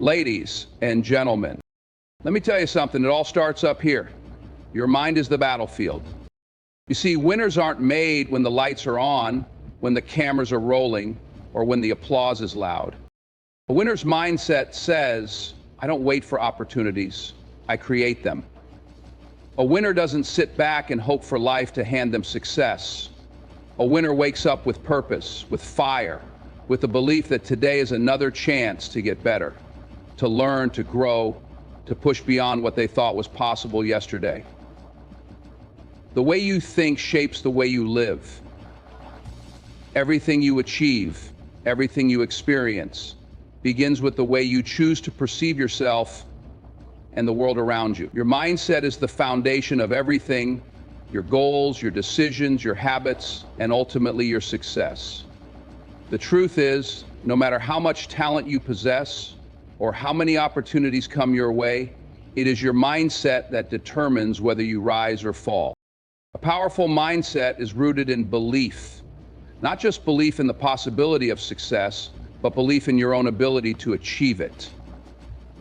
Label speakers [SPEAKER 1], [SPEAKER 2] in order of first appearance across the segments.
[SPEAKER 1] Ladies and gentlemen, let me tell you something. It all starts up here. Your mind is the battlefield. You see, winners aren't made when the lights are on, when the cameras are rolling, or when the applause is loud. A winner's mindset says, I don't wait for opportunities, I create them. A winner doesn't sit back and hope for life to hand them success. A winner wakes up with purpose, with fire, with the belief that today is another chance to get better, to learn, to grow, to push beyond what they thought was possible yesterday. The way you think shapes the way you live. Everything you achieve, everything you experience, begins with the way you choose to perceive yourself and the world around you. Your mindset is the foundation of everything, your goals, your decisions, your habits, and ultimately your success. The truth is, no matter how much talent you possess or how many opportunities come your way, it is your mindset that determines whether you rise or fall. A powerful mindset is rooted in belief, not just belief in the possibility of success, but belief in your own ability to achieve it.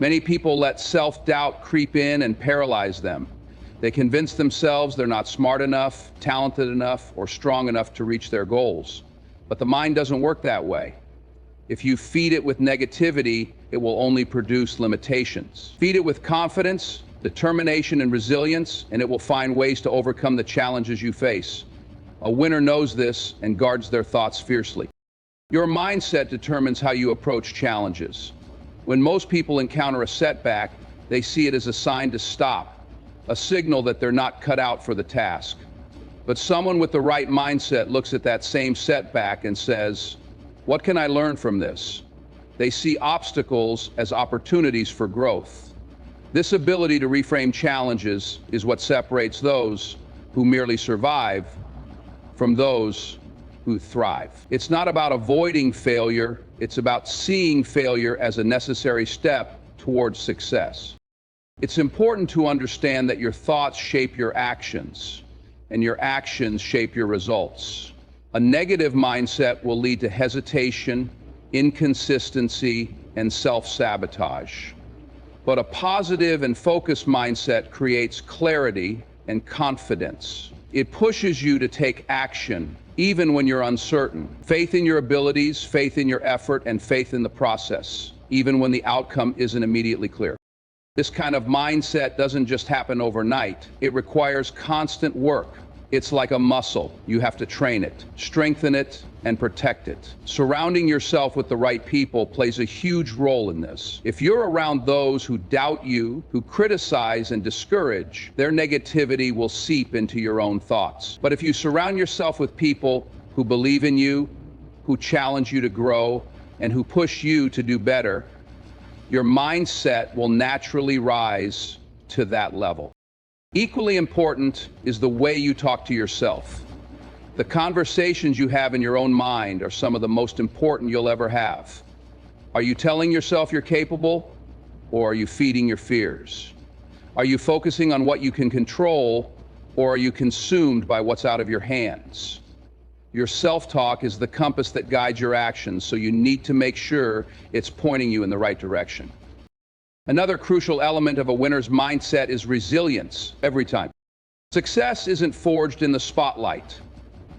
[SPEAKER 1] Many people let self-doubt creep in and paralyze them. They convince themselves they're not smart enough, talented enough, or strong enough to reach their goals. But the mind doesn't work that way. If you feed it with negativity, it will only produce limitations. Feed it with confidence, determination, and resilience, and it will find ways to overcome the challenges you face. A winner knows this and guards their thoughts fiercely. Your mindset determines how you approach challenges. When most people encounter a setback, they see it as a sign to stop, a signal that they're not cut out for the task. But someone with the right mindset looks at that same setback and says, what can I learn from this? They see obstacles as opportunities for growth. This ability to reframe challenges is what separates those who merely survive from those who thrive. It's not about avoiding failure, it's about seeing failure as a necessary step towards success. It's important to understand that your thoughts shape your actions, and your actions shape your results. A negative mindset will lead to hesitation, inconsistency, and self-sabotage. But a positive and focused mindset creates clarity and confidence. It pushes you to take action, even when you're uncertain. Faith in your abilities, faith in your effort, and faith in the process, even when the outcome isn't immediately clear. This kind of mindset doesn't just happen overnight. It requires constant work. It's like a muscle. You have to train it, strengthen it, and protect it. Surrounding yourself with the right people plays a huge role in this. If you're around those who doubt you, who criticize and discourage, their negativity will seep into your own thoughts. But if you surround yourself with people who believe in you, who challenge you to grow, and who push you to do better, your mindset will naturally rise to that level. Equally important is the way you talk to yourself. The conversations you have in your own mind are some of the most important you'll ever have. Are you telling yourself you're capable, or are you feeding your fears? Are you focusing on what you can control, or are you consumed by what's out of your hands? Your self-talk is the compass that guides your actions, so you need to make sure it's pointing you in the right direction. Another crucial element of a winner's mindset is resilience every time. Success isn't forged in the spotlight.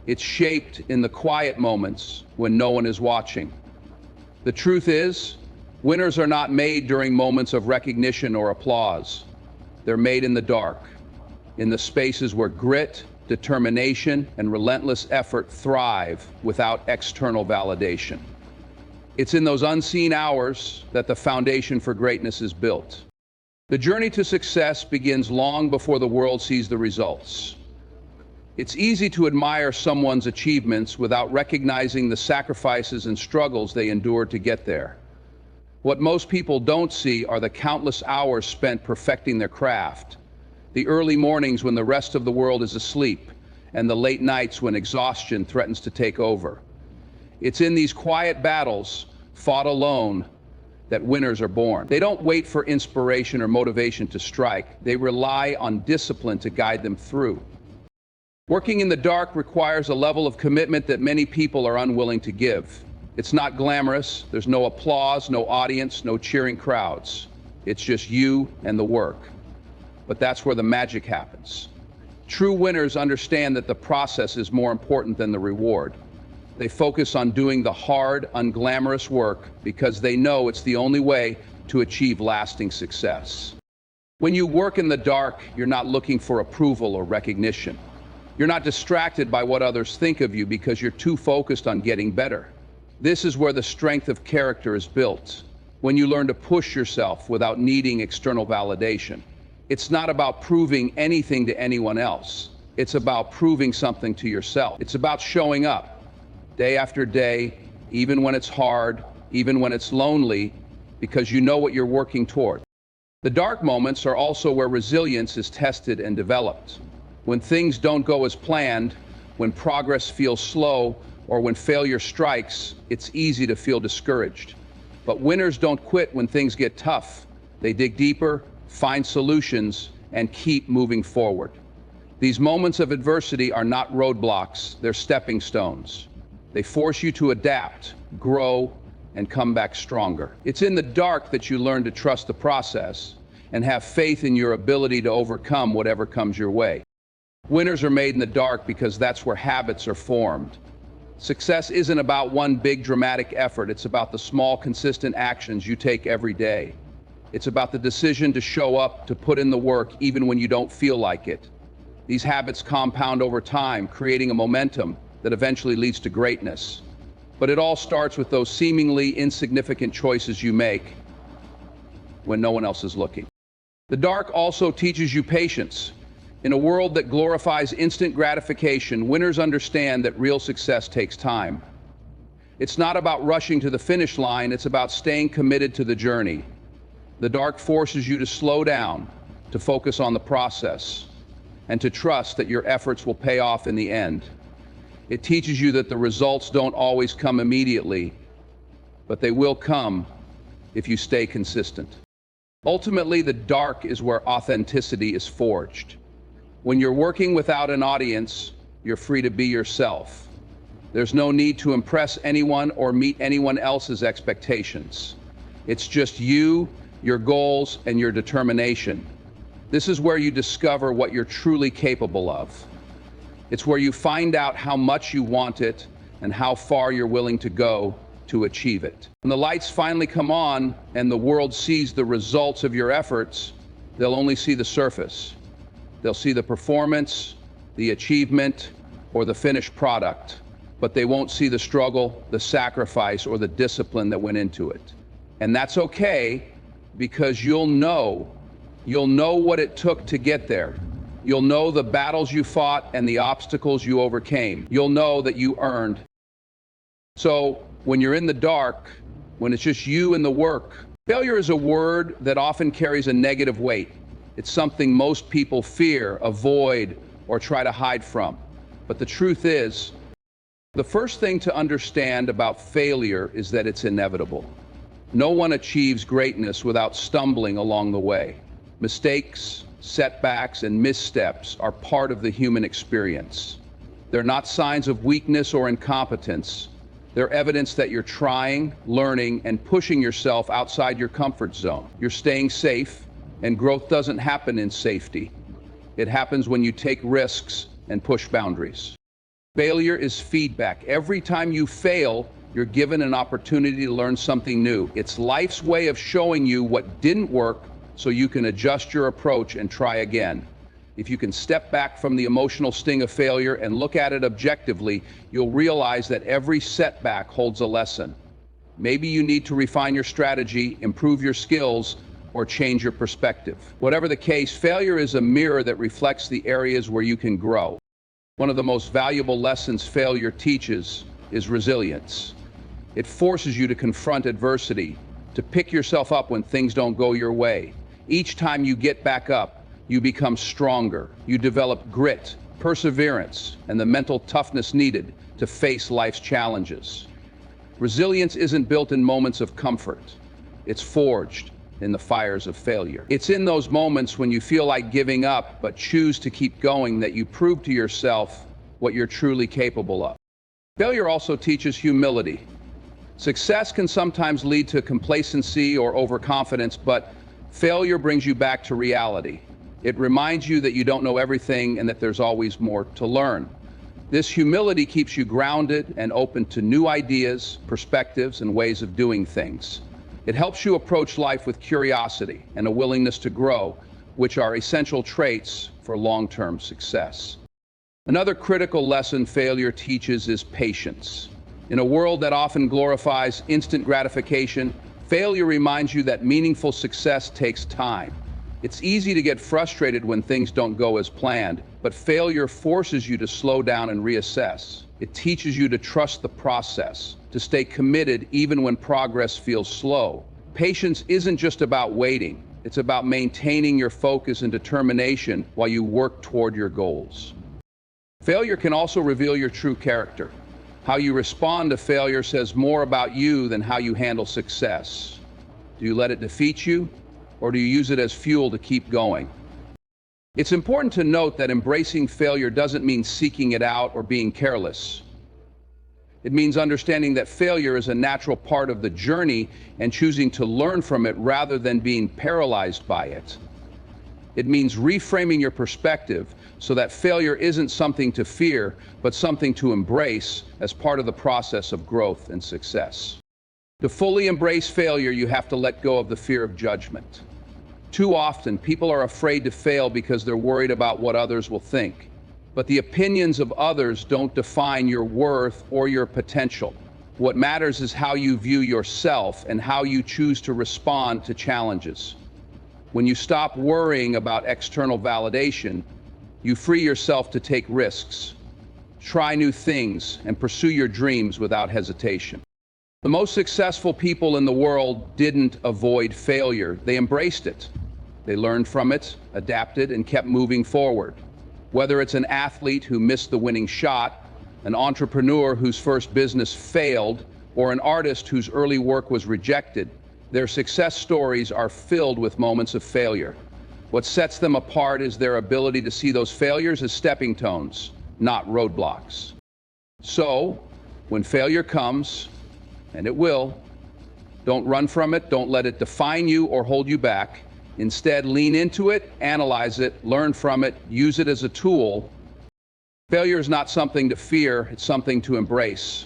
[SPEAKER 1] It's shaped in the quiet moments when no one is watching. The truth is, winners are not made during moments of recognition or applause. They're made in the dark, in the spaces where grit, determination, and relentless effort thrive without external validation. It's in those unseen hours that the foundation for greatness is built. The journey to success begins long before the world sees the results. It's easy to admire someone's achievements without recognizing the sacrifices and struggles they endured to get there. What most people don't see are the countless hours spent perfecting their craft, the early mornings when the rest of the world is asleep, and the late nights when exhaustion threatens to take over. It's in these quiet battles, fought alone, that winners are born. They don't wait for inspiration or motivation to strike. They rely on discipline to guide them through. Working in the dark requires a level of commitment that many people are unwilling to give. It's not glamorous. There's no applause, no audience, no cheering crowds. It's just you and the work. But that's where the magic happens. True winners understand that the process is more important than the reward. They focus on doing the hard, unglamorous work because they know it's the only way to achieve lasting success. When you work in the dark, you're not looking for approval or recognition. You're not distracted by what others think of you because you're too focused on getting better. This is where the strength of character is built, when you learn to push yourself without needing external validation. It's not about proving anything to anyone else. It's about proving something to yourself. It's about showing up day after day, even when it's hard, even when it's lonely, because you know what you're working toward. The dark moments are also where resilience is tested and developed. When things don't go as planned, when progress feels slow, or when failure strikes, it's easy to feel discouraged. But winners don't quit when things get tough. They dig deeper, find solutions, and keep moving forward. These moments of adversity are not roadblocks, they're stepping stones. They force you to adapt, grow, and come back stronger. It's in the dark that you learn to trust the process and have faith in your ability to overcome whatever comes your way. Winners are made in the dark because that's where habits are formed. Success isn't about one big dramatic effort, it's about the small, consistent actions you take every day. It's about the decision to show up, to put in the work even when you don't feel like it. These habits compound over time, creating a momentum that eventually leads to greatness. But it all starts with those seemingly insignificant choices you make when no one else is looking. The dark also teaches you patience. In a world that glorifies instant gratification, winners understand that real success takes time. It's not about rushing to the finish line, it's about staying committed to the journey. The dark forces you to slow down, to focus on the process, and to trust that your efforts will pay off in the end. It teaches you that the results don't always come immediately, but they will come if you stay consistent. Ultimately, the dark is where authenticity is forged. When you're working without an audience, you're free to be yourself. There's no need to impress anyone or meet anyone else's expectations. It's just you, your goals, and your determination. This is where you discover what you're truly capable of. It's where you find out how much you want it and how far you're willing to go to achieve it. When the lights finally come on and the world sees the results of your efforts, they'll only see the surface. They'll see the performance, the achievement, or the finished product, but they won't see the struggle, the sacrifice, or the discipline that went into it. And that's okay, because you'll know what it took to get there. You'll know the battles you fought and the obstacles you overcame. You'll know that you earned. So when you're in the dark, when it's just you and the work, failure is a word that often carries a negative weight. It's something most people fear, avoid, or try to hide from. But the truth is, the first thing to understand about failure is that it's inevitable. No one achieves greatness without stumbling along the way. Mistakes, setbacks, and missteps are part of the human experience. They're not signs of weakness or incompetence. They're evidence that you're trying, learning, and pushing yourself outside your comfort zone. You're staying safe, and growth doesn't happen in safety. It happens when you take risks and push boundaries. Failure is feedback. Every time you fail, you're given an opportunity to learn something new. It's life's way of showing you what didn't work so you can adjust your approach and try again. If you can step back from the emotional sting of failure and look at it objectively, you'll realize that every setback holds a lesson. Maybe you need to refine your strategy, improve your skills, or change your perspective. Whatever the case, failure is a mirror that reflects the areas where you can grow. One of the most valuable lessons failure teaches is resilience. It forces you to confront adversity, to pick yourself up when things don't go your way. Each time you get back up, you become stronger. You develop grit, perseverance, and the mental toughness needed to face life's challenges. Resilience isn't built in moments of comfort. It's forged in the fires of failure. It's in those moments when you feel like giving up but choose to keep going that you prove to yourself what you're truly capable of. Failure also teaches humility. Success can sometimes lead to complacency or overconfidence, but failure brings you back to reality. It reminds you that you don't know everything and that there's always more to learn. This humility keeps you grounded and open to new ideas, perspectives, and ways of doing things. It helps you approach life with curiosity and a willingness to grow, which are essential traits for long-term success. Another critical lesson failure teaches is patience. In a world that often glorifies instant gratification, failure reminds you that meaningful success takes time. It's easy to get frustrated when things don't go as planned, but failure forces you to slow down and reassess. It teaches you to trust the process, to stay committed even when progress feels slow. Patience isn't just about waiting. It's about maintaining your focus and determination while you work toward your goals. Failure can also reveal your true character. How you respond to failure says more about you than how you handle success. Do you let it defeat you, or do you use it as fuel to keep going? It's important to note that embracing failure doesn't mean seeking it out or being careless. It means understanding that failure is a natural part of the journey and choosing to learn from it rather than being paralyzed by it. It means reframing your perspective so that failure isn't something to fear, but something to embrace as part of the process of growth and success. To fully embrace failure, you have to let go of the fear of judgment. Too often, people are afraid to fail because they're worried about what others will think. But the opinions of others don't define your worth or your potential. What matters is how you view yourself and how you choose to respond to challenges. When you stop worrying about external validation, you free yourself to take risks, try new things, and pursue your dreams without hesitation. The most successful people in the world didn't avoid failure. They embraced it. They learned from it, adapted, and kept moving forward. Whether it's an athlete who missed the winning shot, an entrepreneur whose first business failed, or an artist whose early work was rejected, their success stories are filled with moments of failure. What sets them apart is their ability to see those failures as stepping stones, not roadblocks. So, when failure comes, and it will, don't run from it, don't let it define you or hold you back. Instead, lean into it, analyze it, learn from it, use it as a tool. Failure is not something to fear, it's something to embrace.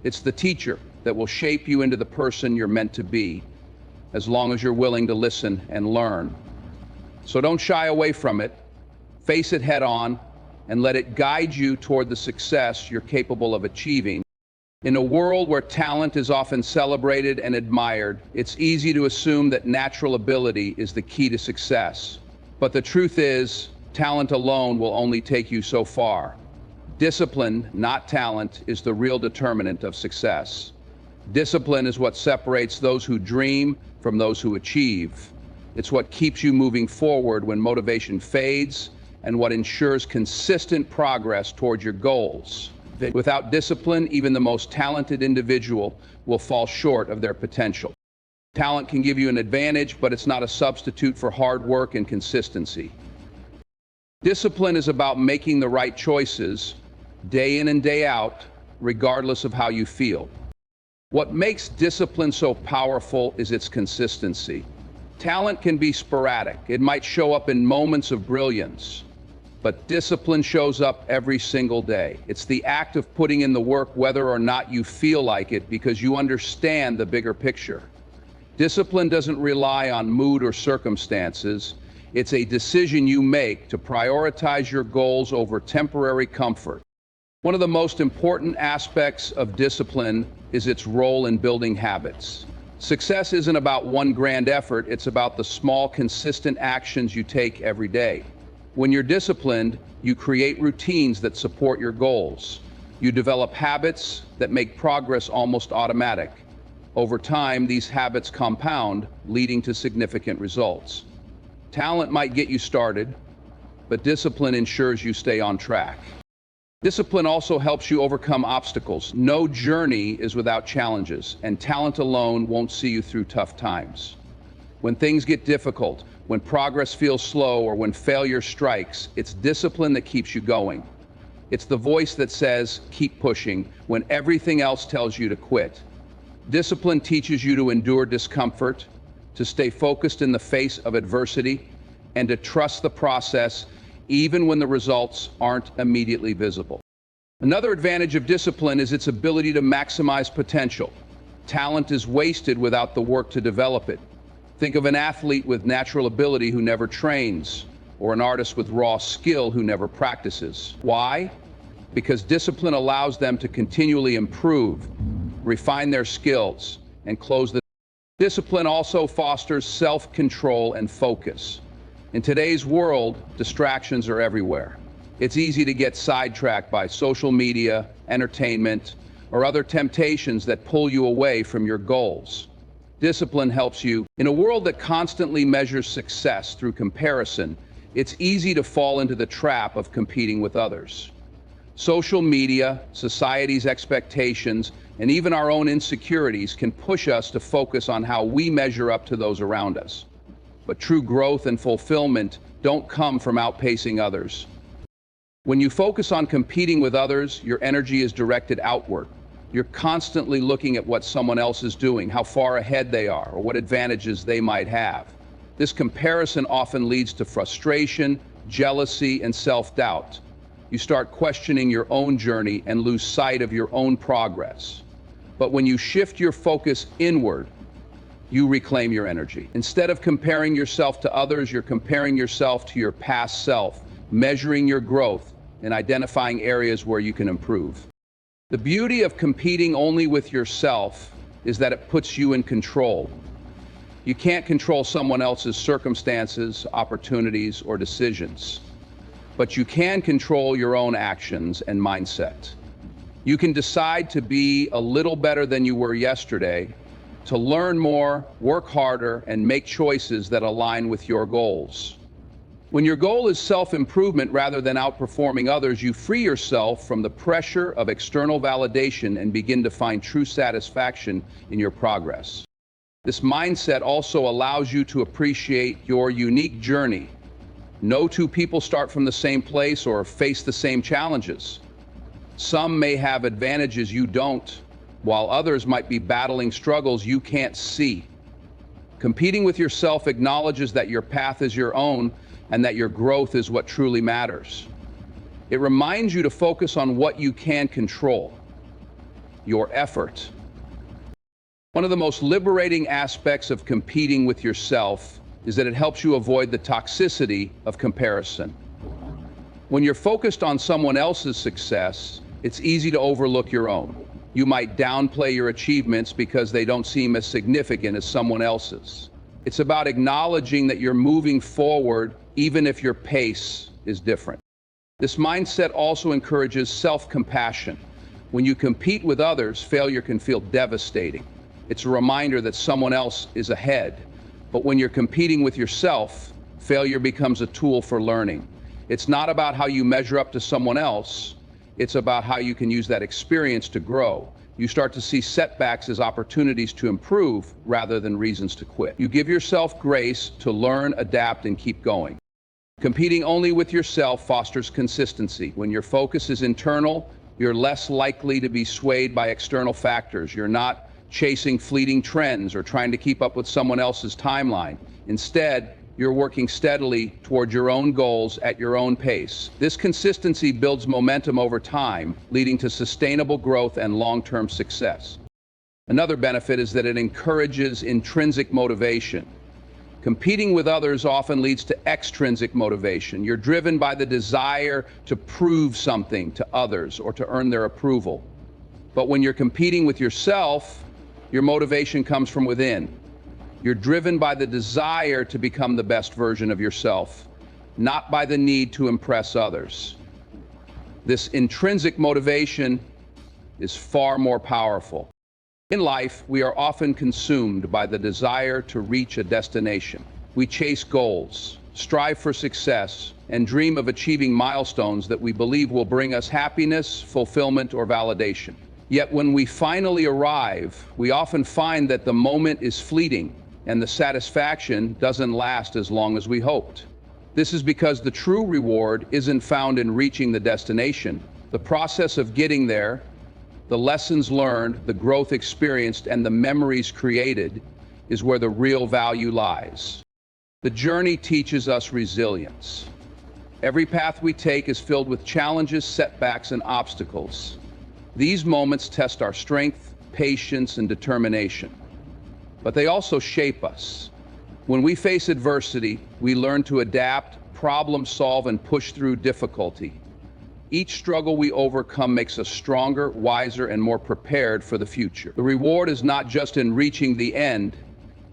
[SPEAKER 1] It's the teacher that will shape you into the person you're meant to be, as long as you're willing to listen and learn. So don't shy away from it, face it head on, and let it guide you toward the success you're capable of achieving. In a world where talent is often celebrated and admired, it's easy to assume that natural ability is the key to success. But the truth is, talent alone will only take you so far. Discipline, not talent, is the real determinant of success. Discipline is what separates those who dream from those who achieve. It's what keeps you moving forward when motivation fades, and what ensures consistent progress toward your goals. Without discipline, even the most talented individual will fall short of their potential. Talent can give you an advantage, but it's not a substitute for hard work and consistency. Discipline is about making the right choices, day in and day out, regardless of how you feel. What makes discipline so powerful is its consistency. Talent can be sporadic. It might show up in moments of brilliance. But discipline shows up every single day. It's the act of putting in the work whether or not you feel like it, because you understand the bigger picture. Discipline doesn't rely on mood or circumstances. It's a decision you make to prioritize your goals over temporary comfort. One of the most important aspects of discipline is its role in building habits. Success isn't about one grand effort, it's about the small, consistent actions you take every day. When you're disciplined, you create routines that support your goals. You develop habits that make progress almost automatic. Over time, these habits compound, leading to significant results. Talent might get you started, but discipline ensures you stay on track. Discipline also helps you overcome obstacles. No journey is without challenges, and talent alone won't see you through tough times. When things get difficult, when progress feels slow, or when failure strikes, it's discipline that keeps you going. It's the voice that says, keep pushing, when everything else tells you to quit. Discipline teaches you to endure discomfort, to stay focused in the face of adversity, and to trust the process even when the results aren't immediately visible. Another advantage of discipline is its ability to maximize potential. Talent is wasted without the work to develop it. Think of an athlete with natural ability who never trains, or an artist with raw skill who never practices. Why? Because discipline allows them to continually improve, refine their skills, and close the. Discipline also fosters self-control and focus. In today's world, distractions are everywhere. It's easy to get sidetracked by social media, entertainment, or other temptations that pull you away from your goals. Discipline helps you. In a world that constantly measures success through comparison, it's easy to fall into the trap of competing with others. Social media, society's expectations, and even our own insecurities can push us to focus on how we measure up to those around us. But true growth and fulfillment don't come from outpacing others. When you focus on competing with others, your energy is directed outward. You're constantly looking at what someone else is doing, how far ahead they are, or what advantages they might have. This comparison often leads to frustration, jealousy, and self-doubt. You start questioning your own journey and lose sight of your own progress. But when you shift your focus inward, you reclaim your energy. Instead of comparing yourself to others, you're comparing yourself to your past self, measuring your growth and identifying areas where you can improve. The beauty of competing only with yourself is that it puts you in control. You can't control someone else's circumstances, opportunities, or decisions, but you can control your own actions and mindset. You can decide to be a little better than you were yesterday, to learn more, work harder, and make choices that align with your goals. When your goal is self-improvement rather than outperforming others, you free yourself from the pressure of external validation and begin to find true satisfaction in your progress. This mindset also allows you to appreciate your unique journey. No two people start from the same place or face the same challenges. Some may have advantages you don't, while others might be battling struggles you can't see. Competing with yourself acknowledges that your path is your own and that your growth is what truly matters. It reminds you to focus on what you can control, your effort. One of the most liberating aspects of competing with yourself is that it helps you avoid the toxicity of comparison. When you're focused on someone else's success, it's easy to overlook your own. You might downplay your achievements because they don't seem as significant as someone else's. It's about acknowledging that you're moving forward even if your pace is different. This mindset also encourages self-compassion. When you compete with others, failure can feel devastating. It's a reminder that someone else is ahead. But when you're competing with yourself, failure becomes a tool for learning. It's not about how you measure up to someone else. It's about how you can use that experience to grow. You start to see setbacks as opportunities to improve rather than reasons to quit. You give yourself grace to learn, adapt, and keep going. Competing only with yourself fosters consistency. When your focus is internal, you're less likely to be swayed by external factors. You're not chasing fleeting trends or trying to keep up with someone else's timeline. Instead, you're working steadily toward your own goals at your own pace. This consistency builds momentum over time, leading to sustainable growth and long-term success. Another benefit is that it encourages intrinsic motivation. Competing with others often leads to extrinsic motivation. You're driven by the desire to prove something to others or to earn their approval. But when you're competing with yourself, your motivation comes from within. You're driven by the desire to become the best version of yourself, not by the need to impress others. This intrinsic motivation is far more powerful. In life, we are often consumed by the desire to reach a destination. We chase goals, strive for success, and dream of achieving milestones that we believe will bring us happiness, fulfillment, or validation. Yet when we finally arrive, we often find that the moment is fleeting and the satisfaction doesn't last as long as we hoped. This is because the true reward isn't found in reaching the destination. The process of getting there The lessons learned, the growth experienced, and the memories created is where the real value lies. The journey teaches us resilience. Every path we take is filled with challenges, setbacks, and obstacles. These moments test our strength, patience, and determination. But they also shape us. When we face adversity, we learn to adapt, problem solve, and push through difficulty. Each struggle we overcome makes us stronger, wiser, and more prepared for the future. The reward is not just in reaching the end,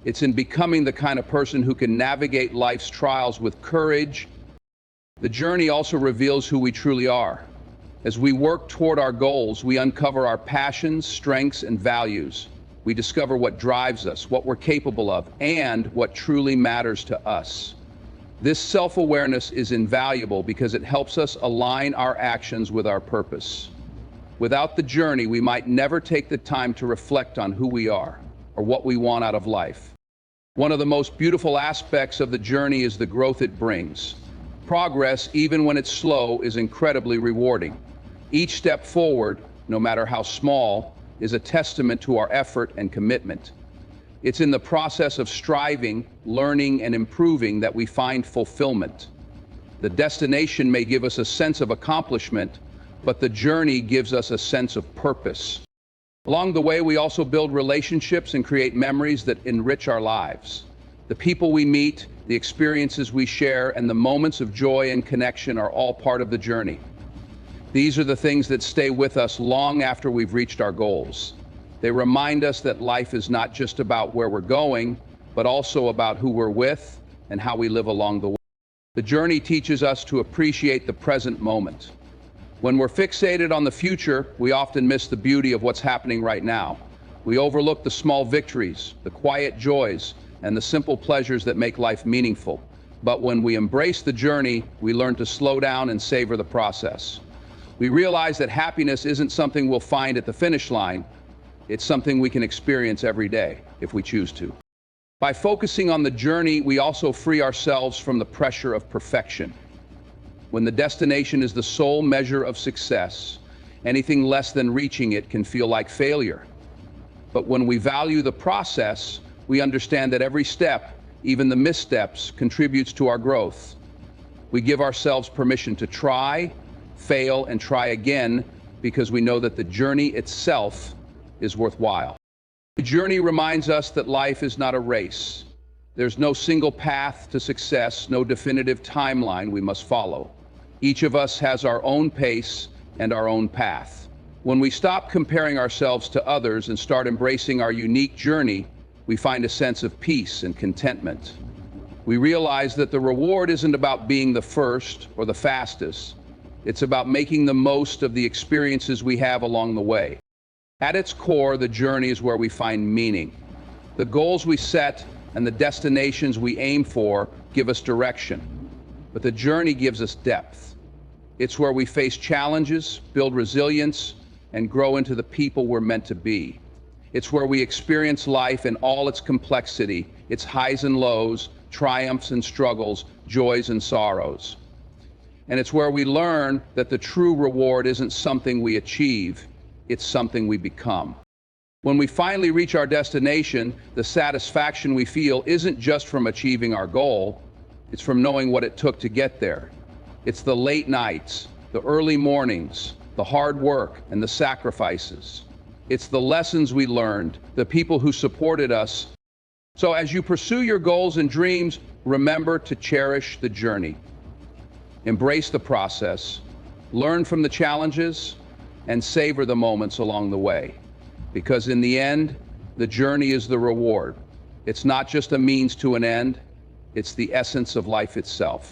[SPEAKER 1] it's in becoming the kind of person who can navigate life's trials with courage. The journey also reveals who we truly are. As we work toward our goals, we uncover our passions, strengths, and values. We discover what drives us, what we're capable of, and what truly matters to us. This self-awareness is invaluable because it helps us align our actions with our purpose. Without the journey, we might never take the time to reflect on who we are or what we want out of life. One of the most beautiful aspects of the journey is the growth it brings. Progress, even when it's slow, is incredibly rewarding. Each step forward, no matter how small, is a testament to our effort and commitment. It's in the process of striving, learning, and improving that we find fulfillment. The destination may give us a sense of accomplishment, but the journey gives us a sense of purpose. Along the way, we also build relationships and create memories that enrich our lives. The people we meet, the experiences we share, and the moments of joy and connection are all part of the journey. These are the things that stay with us long after we've reached our goals. They remind us that life is not just about where we're going, but also about who we're with and how we live along the way. The journey teaches us to appreciate the present moment. When we're fixated on the future, we often miss the beauty of what's happening right now. We overlook the small victories, the quiet joys, and the simple pleasures that make life meaningful. But when we embrace the journey, we learn to slow down and savor the process. We realize that happiness isn't something we'll find at the finish line. It's something we can experience every day, if we choose to. By focusing on the journey, we also free ourselves from the pressure of perfection. When the destination is the sole measure of success, anything less than reaching it can feel like failure. But when we value the process, we understand that every step, even the missteps, contributes to our growth. We give ourselves permission to try, fail, and try again because we know that the journey itself is worthwhile. The journey reminds us that life is not a race. There's no single path to success, no definitive timeline we must follow. Each of us has our own pace and our own path. When we stop comparing ourselves to others and start embracing our unique journey, we find a sense of peace and contentment. We realize that the reward isn't about being the first or the fastest. It's about making the most of the experiences we have along the way. At its core, the journey is where we find meaning. The goals we set and the destinations we aim for give us direction, but the journey gives us depth. It's where we face challenges, build resilience, and grow into the people we're meant to be. It's where we experience life in all its complexity, its highs and lows, triumphs and struggles, joys and sorrows. And it's where we learn that the true reward isn't something we achieve, it's something we become. When we finally reach our destination, the satisfaction we feel isn't just from achieving our goal, it's from knowing what it took to get there. It's the late nights, the early mornings, the hard work, and the sacrifices. It's the lessons we learned, the people who supported us. So as you pursue your goals and dreams, remember to cherish the journey. Embrace the process, learn from the challenges, and savor the moments along the way. Because in the end, the journey is the reward. It's not just a means to an end, it's the essence of life itself.